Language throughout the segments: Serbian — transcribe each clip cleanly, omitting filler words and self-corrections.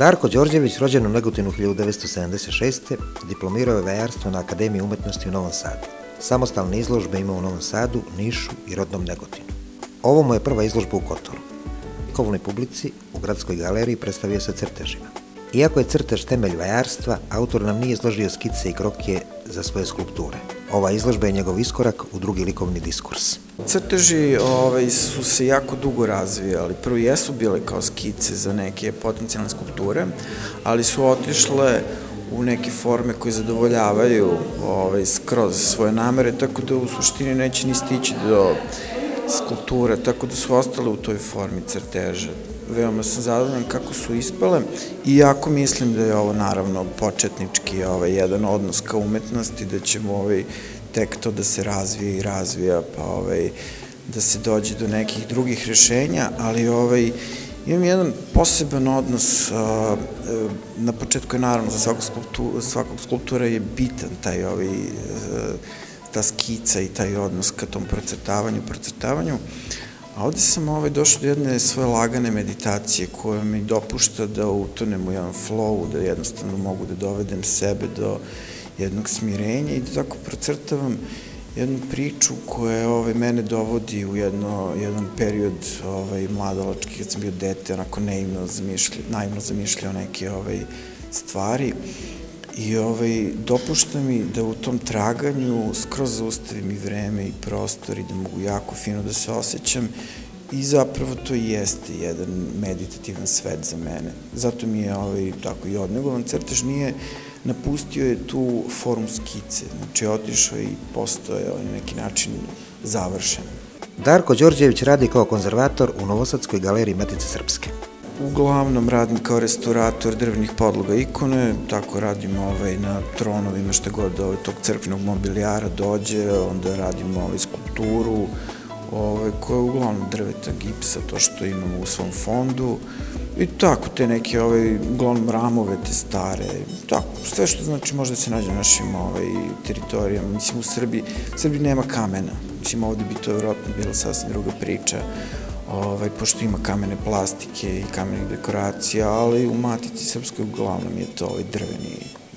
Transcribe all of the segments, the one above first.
Darko Đorđević, rođen u Negotinu 1976. diplomirao je vajarstvo na Akademiji umetnosti u Novom Sadu. Samostalne izložbe ima u Novom Sadu, Nišu i rodnom Negotinu. Ovo mu je prva izložba u Kotoru. Likovnoj publici u Gradskoj galeriji predstavio se crtežima. Iako je crtež temelj vajarstva, autor nam nije izložio skice i krokije za svoje skulpture. Ova izložba je njegov iskorak u drugi likovni diskurs. Crteži su se jako dugo razvijali. Prvo jesu bile kao skice za neke potencijalne skulpture, ali su otišle u neke forme koje zadovoljavaju skroz svoje namere, tako da u suštini neće ni stići do skulpture, tako da su ostale u toj formi crteža. Veoma sam zadovoljan kako su ispale, iako mislim da je ovo naravno početnički jedan odnos ka umetnosti, da ćemo tek to da se razvije i razvija, pa da se dođe do nekih drugih rešenja, ali imam jedan poseban odnos. Na početku je naravno za svakog skulptura je bitan ta skica i taj odnos ka tom procrtavanju, a ovde sam došao do jedne svoje lagane meditacije koja mi dopušta da utonem u jedan flow, da jednostavno mogu da dovedem sebe do jednog smirenja i da tako procrtavam jednu priču koja mene dovodi u jedan period mladalački, kad sam bio dete, onako naivno zamišljao neke stvari i dopušta mi da u tom traganju skroz zaustavim i vreme i prostor i da mogu jako fino da se osjećam i zapravo to i jeste jedan meditativan svet za mene. Zato mi je tako i odnegovan crtež, napustio je tu formu skice, znači otišao i postao je na neki način završen. Darko Đorđević radi kao konzervator u Novosadskoj galeriji Matice Srpske. Uglavnom radim kao restaurator drvenih podloga ikone, tako radim na tronovima šta god tog crkvenog mobilijara dođe, onda radim skulpturu koja je uglavnom drveta, gipsa, to što imamo u svom fondu i tako te neke uglavnom ramove, te stare, tako, sve što znači može da se nađe na našim teritorijama. Mislim, u Srbiji nema kamena, mislim, ovde bi to vjerojatno bila sasvim druga priča, pošto ima kamene plastike i kamenih dekoracija, ali u Matici Srpskoj uglavnom je to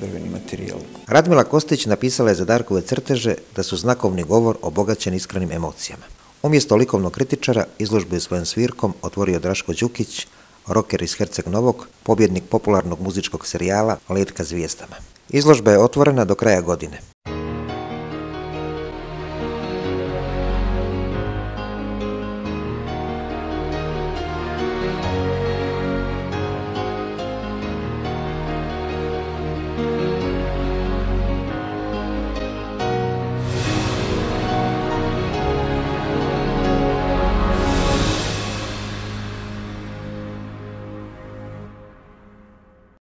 drveni materijal. Radmila Kostić napisala je za Darkove crteže da su znakovni govor obogaćen iskrenim emocijama. Umjesto likovnog kritičara, izložbu je svojom svirkom otvorio Draško Đukić, roker iz Herceg Novog, pobjednik popularnog muzičkog serijala Let ka zvijezdama. Izložba je otvorena do kraja godine.